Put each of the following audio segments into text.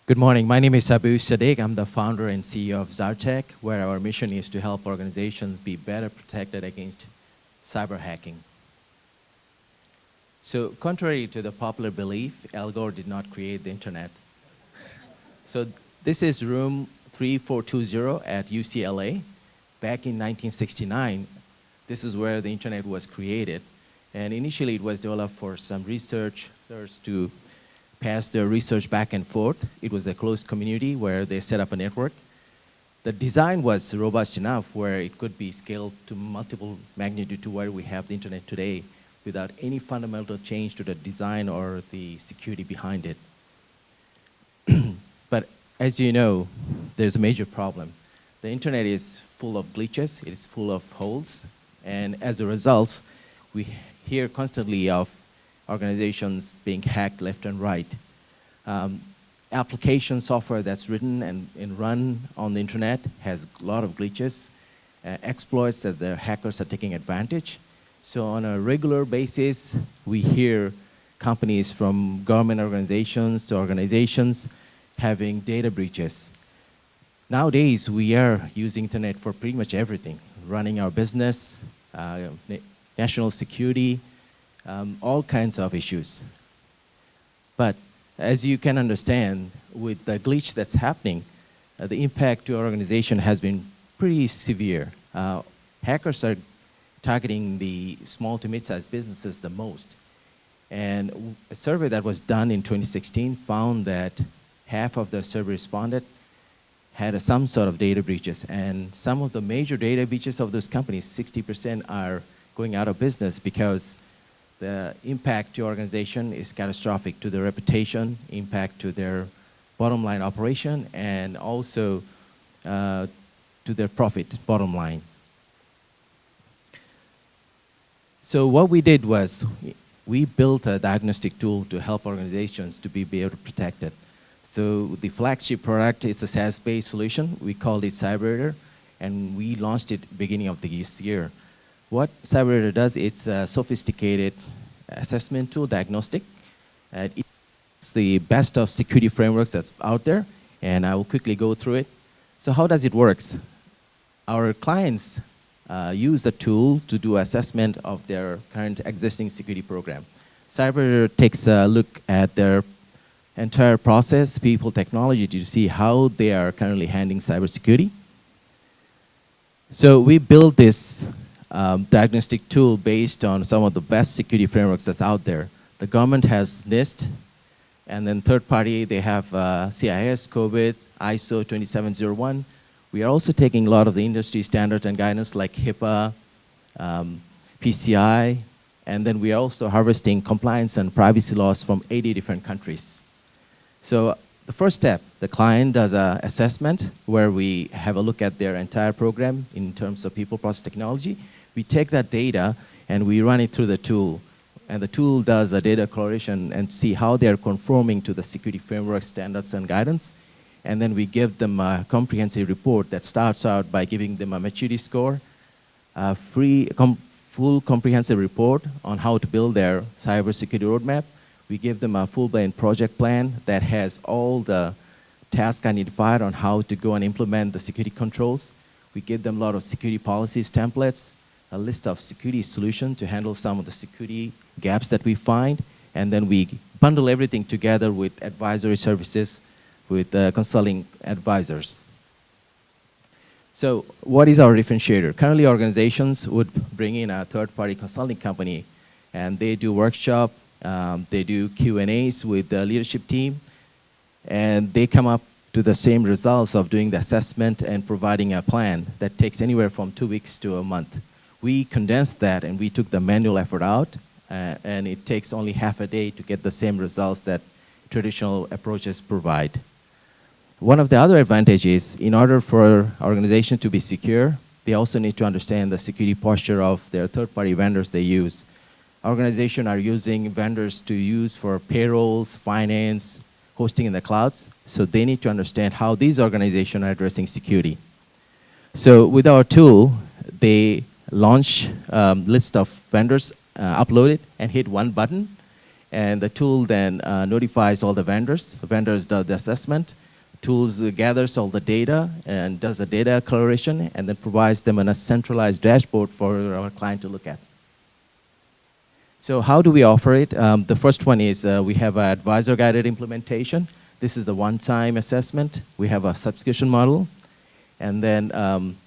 Good morning. My name is Abu Sadiq. I'm the founder and CEO of Zartech, where our mission is to help organizations be better protected against cyber hacking. So, contrary to the popular belief, Al Gore did not create the internet. So, this is room 3420 at UCLA. Back in 1969, this is where the internet was created. And initially, it was developed for some researchers to pass their research back and forth. It was a closed community where they set up a network. The design was robust enough where it could be scaled to multiple magnitude to where we have the internet today without any fundamental change to the design or the security behind it. But as you know, there's a major problem. The internet is full of glitches, it is full of holes, and as a result, we hear constantly of organizations being hacked left and right. Application software that's written and run on the internet has a lot of glitches, exploits that the hackers are taking advantage. So on a regular basis, we hear companies from government organizations to organizations having data breaches. Nowadays, we are using internet for pretty much everything, running our business, national security, all kinds of issues. But as you can understand, with the glitch that's happening, the impact to our organization has been pretty severe. Hackers are targeting the small to mid-sized businesses the most. And a survey that was done in 2016 found that half of the survey respondents had some sort of data breaches. And some of the major data breaches of those companies, 60% are going out of business because the impact to organization is catastrophic to their reputation, impact to their bottom line operation, and also to their profit bottom line. So what we did was we built a diagnostic tool to help organizations to be able to protect it. So the flagship product is a SaaS-based solution. We called it CyberRaider, and we launched it beginning of this year. What CyberRaider does, it's a sophisticated assessment tool, diagnostic. It's the best of security frameworks that's out there, and I will quickly go through it. So how does it work? Our clients use the tool to do assessment of their current existing security program. CyberRaider takes a look at their entire process, people, technology to see how they are currently handling cybersecurity. So we built this diagnostic tool based on some of the best security frameworks that's out there. The government has NIST, and then third party, they have CIS, COVID, ISO 27001. We are also taking a lot of the industry standards and guidance like HIPAA, PCI, and then we are also harvesting compliance and privacy laws from 80 different countries. So the first step, the client does an assessment where we have a look at their entire program in terms of people, process, technology. We take that data and we run it through the tool. And the tool does a data correlation and see how they're conforming to the security framework standards and guidance. And then we give them a comprehensive report that starts out by giving them a maturity score, a full comprehensive report on how to build their cybersecurity roadmap. We give them a full-blown project plan that has all the tasks identified on how to go and implement the security controls. We give them a lot of security policies, templates, a list of security solutions to handle some of the security gaps that we find, and then we bundle everything together with advisory services with consulting advisors. So what is our differentiator? Currently, organizations would bring in a third-party consulting company, and they do workshop, they do Q&As with the leadership team, and they come up to the same results of doing the assessment and providing a plan that takes anywhere from 2 weeks to a month. We condensed that and we took the manual effort out, and it takes only half a day to get the same results that traditional approaches provide. One of the other advantages, in order for organizations to be secure, they also need to understand the security posture of their third-party vendors they use. Organizations are using vendors to use for payrolls, finance, hosting in the clouds, so they need to understand how these organizations are addressing security. So with our tool, they launch a list of vendors, upload it, and hit one button, And the tool then notifies all the vendors. The vendors do the assessment. Tools gathers all the data and does the data acceleration and then provides them in a centralized dashboard for our client to look at. So how do we offer it? The first one is we have an advisor-guided implementation. This is the one-time assessment. We have a subscription model. And then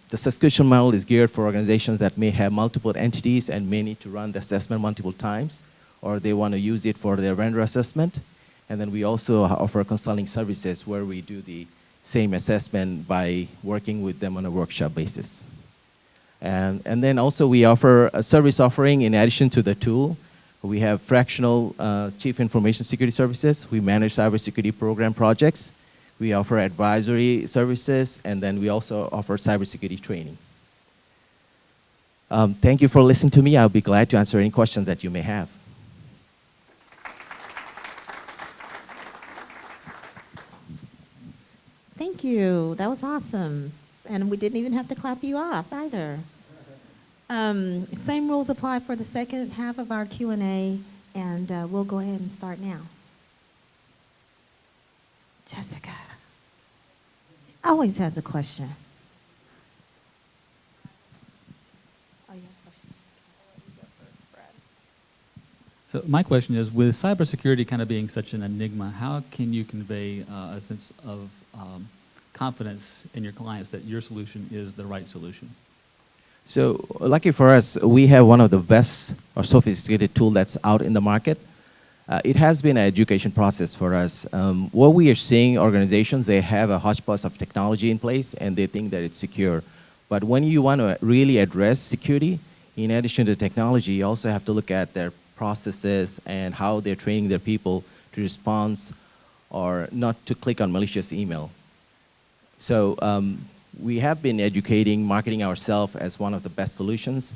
the subscription model is geared for organizations that may have multiple entities and may need to run the assessment multiple times, or they want to use it for their vendor assessment. And then we also offer consulting services where we do the same assessment by working with them on a workshop basis. And then also we offer a service offering in addition to the tool. We have fractional chief information security services. We manage cybersecurity program projects. We offer advisory services, and then we also offer cybersecurity training. Thank you for listening to me. I'll be glad to answer any questions that you may have. Thank you. That was awesome. And we didn't even have to clap you off either. Same rules apply for the second half of our Q&A, and we'll go ahead and start now. Jessica always has a question. Oh, you have questions? So my question is, with cybersecurity kind of being such an enigma, how can you convey a sense of confidence in your clients that your solution is the right solution? So lucky for us, we have one of the best or sophisticated tool that's out in the market. It has been an education process for us. What we are seeing, organizations, they have a hodgepodge of technology in place and they think that it's secure. But when you want to really address security, in addition to technology, you also have to look at their processes and how they're training their people to respond or not to click on malicious email. So we have been educating, marketing ourselves as one of the best solutions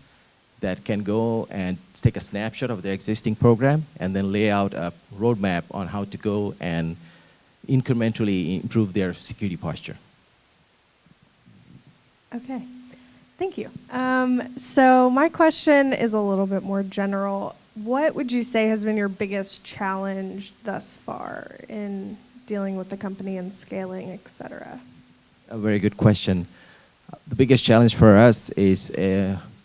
that can go and take a snapshot of their existing program and then lay out a roadmap on how to go and incrementally improve their security posture. Okay, thank you. So my question is a little bit more general. What would you say has been your biggest challenge thus far in dealing with the company and scaling, et cetera? A very good question. The biggest challenge for us is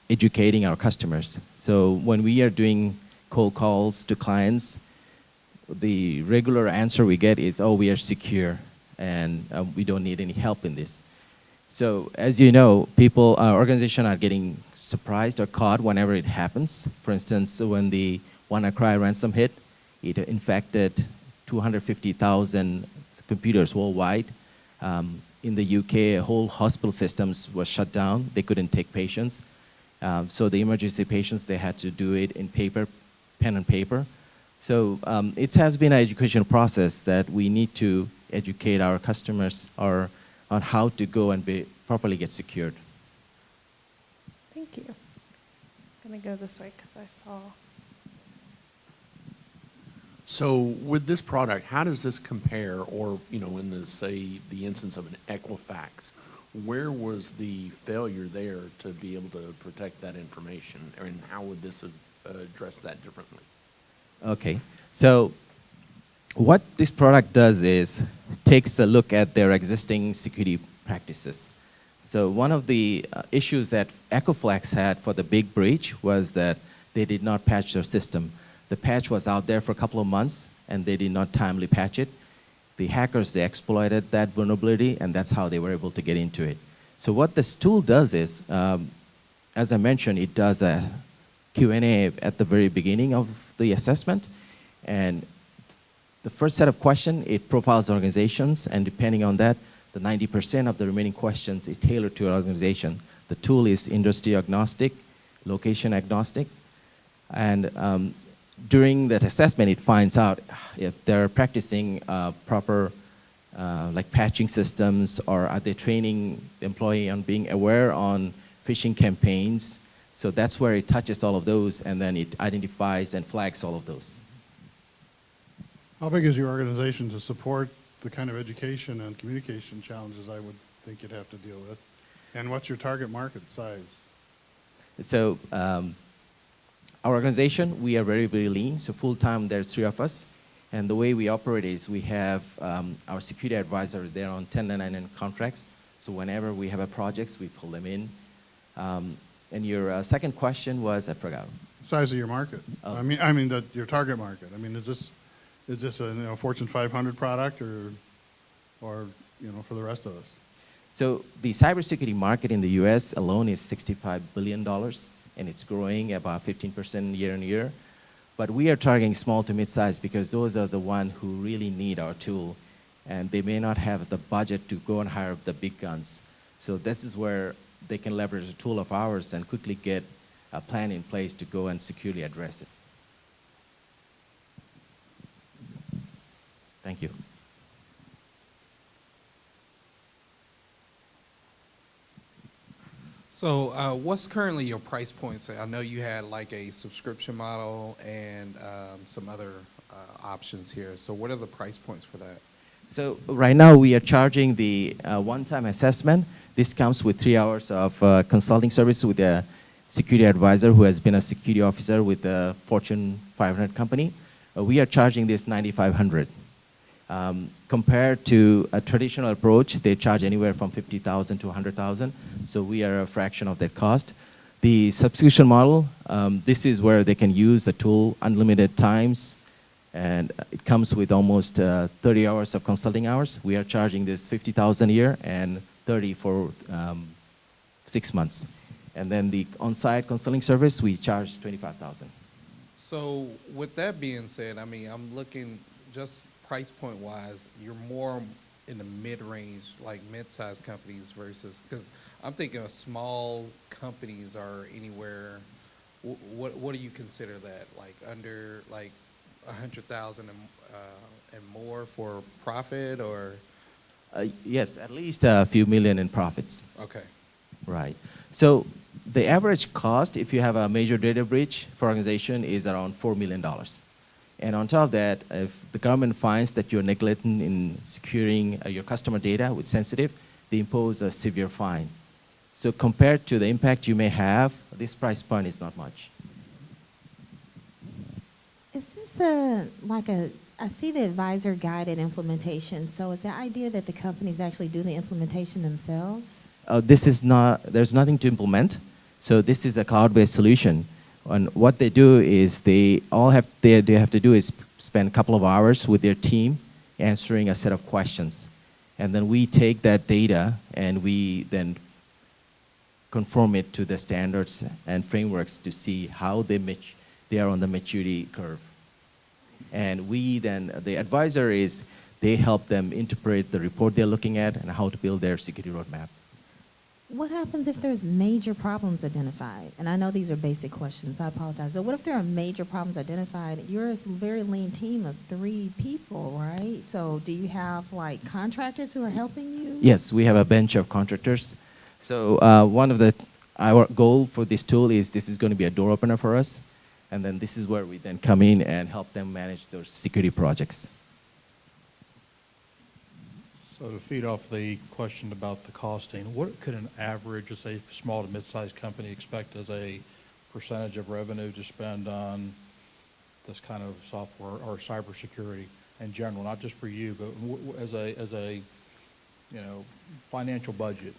educating our customers. So when we are doing cold calls to clients, the regular answer we get is, oh, we are secure and we don't need any help in this. So as you know, people, organizations are getting surprised or caught whenever it happens. For instance, when the WannaCry ransom hit, it infected 250,000 computers worldwide. In the UK, whole hospital systems were shut down. They couldn't take patients. So the emergency patients, they had to do it in paper, pen and paper. So it has been an educational process that we need to educate our customers on how to go and properly get secured. Thank you. I'm going to go this way because I saw. So with this product, how does this compare, or, you know, in the, say, the instance of an Equifax, where was the failure there to be able to protect that information, and how would this address that differently? Okay, so what this product does is takes a look at their existing security practices. So one of the issues that Equifax had for the big breach was that they did not patch their system. The patch was out there for a couple of months, and they did not timely patch it. The hackers, they exploited that vulnerability, and that's how they were able to get into it. So what this tool does is, as I mentioned, it does a Q&A at the very beginning of the assessment, and the first set of questions, it profiles organizations, and depending on that, the 90% of the remaining questions is tailored to an organization. The tool is industry agnostic, location agnostic, and during that assessment, it finds out if they're practicing proper like patching systems, or are they training the employee on being aware on phishing campaigns. So that's where it touches all of those, and then it identifies and flags all of those. How big is your organization to support the kind of education and communication challenges I would think you'd have to deal with? And what's your target market size? So our organization, we are very, very lean. So full-time, there's 3 of us. And the way we operate is we have our security advisor there on 1099 contracts. So whenever we have a projects, we pull them in. And your second question was, I forgot. Size of your market. Oh. I mean your target market. I mean, is this a Fortune 500 product or for the rest of us? So the cybersecurity market in the U.S. alone is $65 billion, and it's growing about 15% year on year. But we are targeting small to mid-size because those are the ones who really need our tool, and they may not have the budget to go and hire the big guns. So this is where they can leverage a tool of ours and quickly get a plan in place to go and securely address it. Thank you. So what's currently your price points? I know you had like a subscription model and some other options here. So what are the price points for that? So right now we are charging the one-time assessment. This comes with 3 hours of consulting service with a security advisor who has been a security officer with a Fortune 500 company. We are charging this $9,500. Compared to a traditional approach, they charge anywhere from $50,000 to $100,000. So we are a fraction of that cost. The subscription model, this is where they can use the tool unlimited times, and it comes with almost 30 hours of consulting hours. We are charging this $50,000 a year and $30,000 for 6 months. And then the on-site consulting service, we charge $25,000. So with that being said, I mean, I'm looking just price point wise, you're more in the mid-range, like mid-sized companies versus, because I'm thinking of small companies are anywhere, what do you consider that? Like under like 100,000 and more for profit, or? Yes, at least a few million in profits. Okay. Right. So the average cost, if you have a major data breach for organization, is around $4 million. And on top of that, if the government finds that you're neglecting in securing your customer data with sensitive, they impose a severe fine. So compared to the impact you may have, this price point is not much. Is this I see the advisor guided implementation. So is the idea that the companies actually do the implementation themselves? This is not, there's nothing to implement. So this is a cloud-based solution. And what they do is they have to do is spend a couple of hours with their team answering a set of questions. And then we take that data and we then conform it to the standards and frameworks to see how they are on the maturity curve. And we then, the advisor is, they help them interpret the report they're looking at and how to build their security roadmap. What happens if there's major problems identified? And I know these are basic questions, I apologize, but what if there are major problems identified? You're a very lean team of 3 people, right? So do you have like contractors who are helping you? Yes, we have a bench of contractors. So one of our goal for this tool is this is going to be a door opener for us. And then this is where we then come in and help them manage those security projects. So to feed off the question about the costing, what could an average, let's say, small to mid-sized company expect as a percentage of revenue to spend on this kind of software or cybersecurity in general, not just for you, but as a financial budget?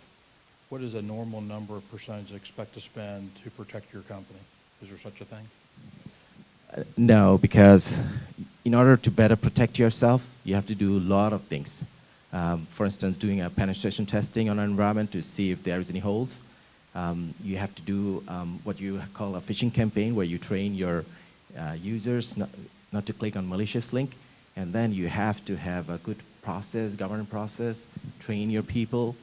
What is a normal number of percentage expect to spend to protect your company? Is there such a thing? No, because in order to better protect yourself, you have to do a lot of things. For instance, doing a penetration testing on an environment to see if there is any holes. You have to do what you call a phishing campaign, where you train your users not to click on malicious link. And then you have to have a good process, governance process, train your people.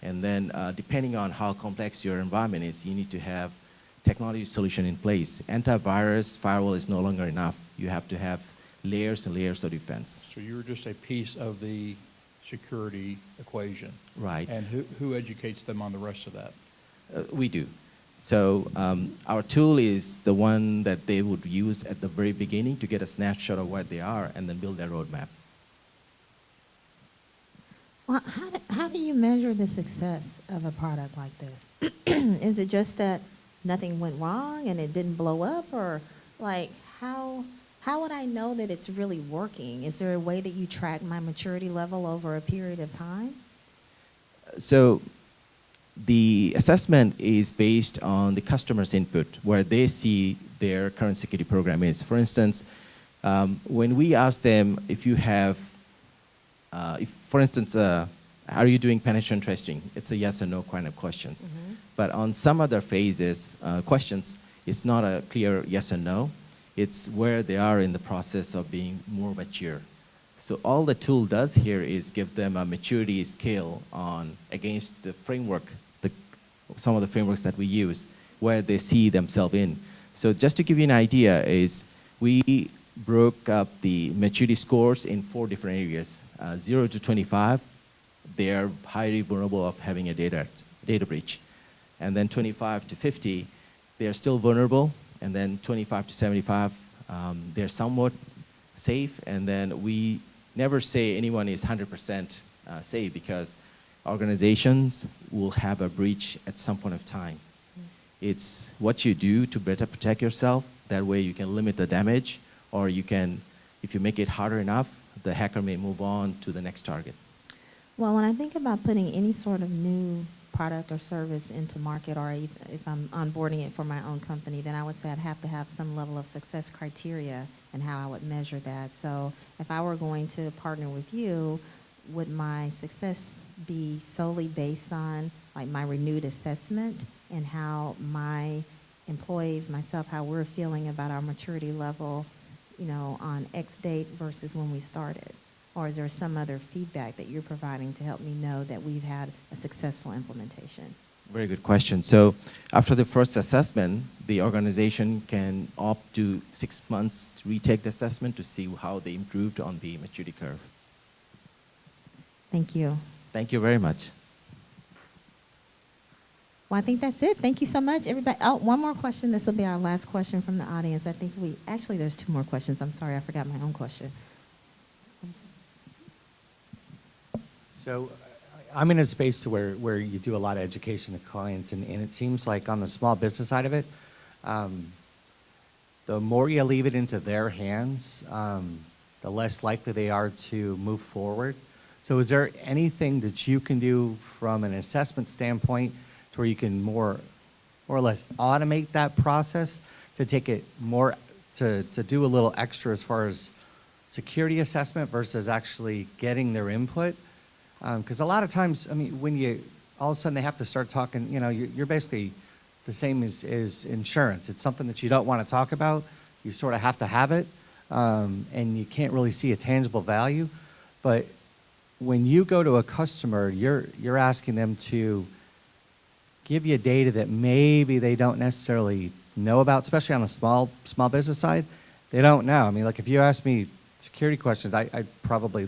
And then depending on how complex your environment is, you need to have technology solution in place. Antivirus, firewall is no longer enough. You have to have layers and layers of defense. So you're just a piece of the security equation. Right. And who educates them on the rest of that? We do. So our tool is the one that they would use at the very beginning to get a snapshot of what they are and then build their roadmap. Well, how do you measure the success of a product like this? Is it just that nothing went wrong and it didn't blow up? Or like, how would I know that it's really working? Is there a way that you track my maturity level over a period of time? So the assessment is based on the customer's input, where they see their current security program is. For instance, when we ask them if you have, for instance, are you doing penetration testing? It's a yes or no kind of questions. Mm-hmm. But on some other phases, questions, it's not a clear yes or no. It's where they are in the process of being more mature. So all the tool does here is give them a maturity scale on against the framework, some of the frameworks that we use, where they see themselves in. So just to give you an idea is we broke up the maturity scores in 4 different areas. 0 to 25, they are highly vulnerable of having a data breach. And then 25 to 50, they are still vulnerable. And then 25 to 75, they're somewhat safe. And then we never say anyone is 100% safe, because organizations will have a breach at some point of time. It's what you do to better protect yourself. That way you can limit the damage, or you can, if you make it harder enough, the hacker may move on to the next target. Well, when I think about putting any sort of new product or service into market, or if I'm onboarding it for my own company, then I would say I'd have to have some level of success criteria and how I would measure that. So if I were going to partner with you, would my success be solely based on like my renewed assessment and how my employees, myself, how we're feeling about our maturity level, you know, on X date versus when we started? Or is there some other feedback that you're providing to help me know that we've had a successful implementation? Very good question. So after the first assessment, the organization can opt to 6 months to retake the assessment to see how they improved on the maturity curve. Thank you. Thank you very much. Well, I think that's it. Thank you so much, everybody. Oh, one more question. This will be our last question from the audience. I think actually there's 2 more questions. I'm sorry, I forgot my own question. So I'm in a space to where you do a lot of education to clients, and it seems like on the small business side of it, the more you leave it into their hands, the less likely they are to move forward. So is there anything that you can do from an assessment standpoint to where you can more or less automate that process to take it more, to do a little extra as far as security assessment versus actually getting their input? Because a lot of times, I mean, when you, all of a sudden they have to start talking, you know, you're basically the same as insurance. It's something that you don't want to talk about. You sort of have to have it, and you can't really see a tangible value. But when you go to a customer, you're asking them to give you data that maybe they don't necessarily know about, especially on the small business side. They don't know. I mean, like if you ask me security questions, I'd probably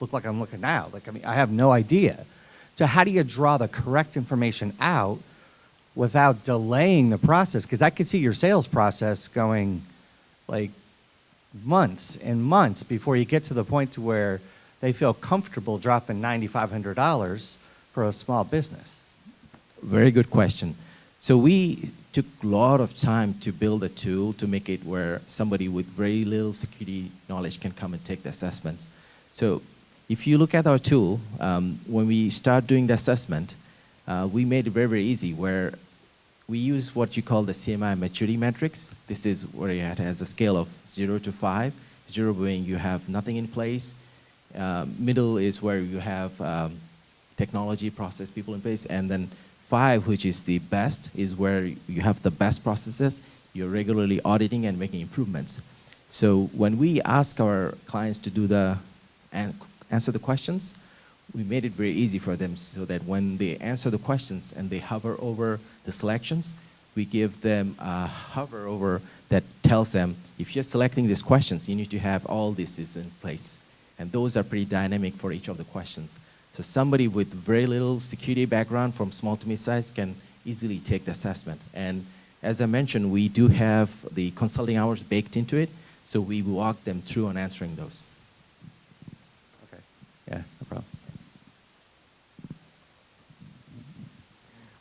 look like I'm looking now. Like, I mean, I have no idea. So how do you draw the correct information out without delaying the process? Because I could see your sales process going like months and months before you get to the point to where they feel comfortable dropping $9,500 for a small business. Very good question. So we took a lot of time to build a tool to make it where somebody with very little security knowledge can come and take the assessments. So if you look at our tool, when we start doing the assessment, we made it very, very easy, where we use what you call the CMI maturity metrics. This is where it has a scale of 0 to 5. 0 being you have nothing in place. Middle is where you have technology, process, people in place. And then 5, which is the best, is where you have the best processes. You're regularly auditing and making improvements. So when we ask our clients to do answer the questions, we made it very easy for them so that when they answer the questions and they hover over the selections, we give them a hover over that tells them, if you're selecting these questions, you need to have all this is in place. And those are pretty dynamic for each of the questions. So somebody with very little security background from small to mid-size can easily take the assessment. And as I mentioned, we do have the consulting hours baked into it, so we walk them through on answering those. Yeah, no problem.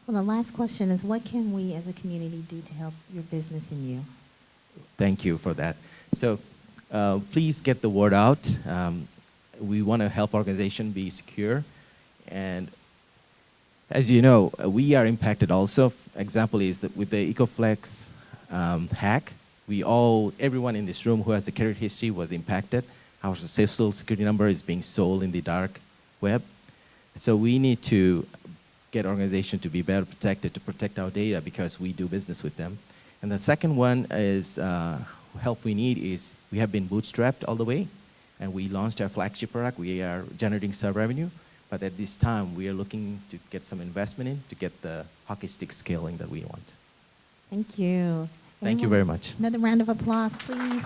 Well, the last question is, what can we as a community do to help your business and you? Thank you for that. So please get the word out. We want to help organization be secure. And as you know, we are impacted also. Example is that with the EcoFlex hack, everyone in this room who has a credit history was impacted. Our social security number is being sold in the dark web. So we need to get organization to be better protected, to protect our data because we do business with them. And the second one is help we need is we have been bootstrapped all the way, and we launched our flagship product. We are generating some revenue, but at this time we are looking to get some investment in to get the hockey stick scaling that we want. Thank you. Thank you Anyone? very much. Another round of applause, please.